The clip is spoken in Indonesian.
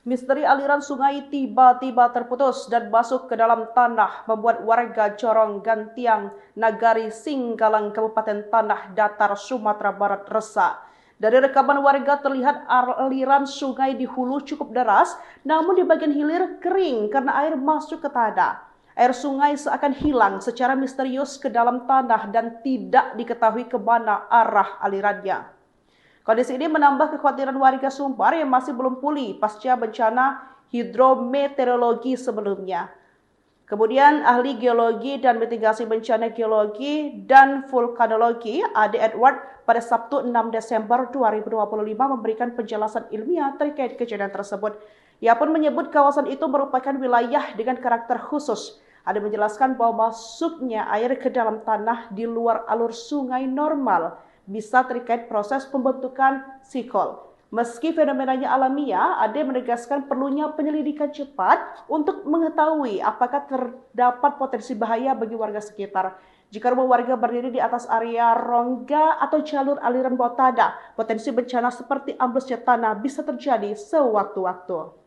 Misteri aliran sungai tiba-tiba terputus dan masuk ke dalam tanah membuat warga Corong Gantiang, Nagari Singgalang, Kabupaten Tanah Datar, Sumatera Barat resah. Dari rekaman warga terlihat aliran sungai di hulu cukup deras, namun di bagian hilir kering karena air masuk ke tanah. Air sungai seakan hilang secara misterius ke dalam tanah dan tidak diketahui kemana arah alirannya. Kondisi ini menambah kekhawatiran warga Sumpar yang masih belum pulih pasca bencana hidrometeorologi sebelumnya. Kemudian ahli geologi dan mitigasi bencana geologi dan vulkanologi Ade Edward pada Sabtu 6 Desember 2025 memberikan penjelasan ilmiah terkait kejadian tersebut. Ia pun menyebut kawasan itu merupakan wilayah dengan karakter khusus. Ade menjelaskan bahwa masuknya air ke dalam tanah di luar alur sungai normal bisa terkait proses pembentukan sikol. Meski fenomenanya alamiah, Ade menegaskan perlunya penyelidikan cepat untuk mengetahui apakah terdapat potensi bahaya bagi warga sekitar. Jika rumah warga berdiri di atas area rongga atau jalur aliran bawah tanah, potensi bencana seperti amblesnya tanah bisa terjadi sewaktu-waktu.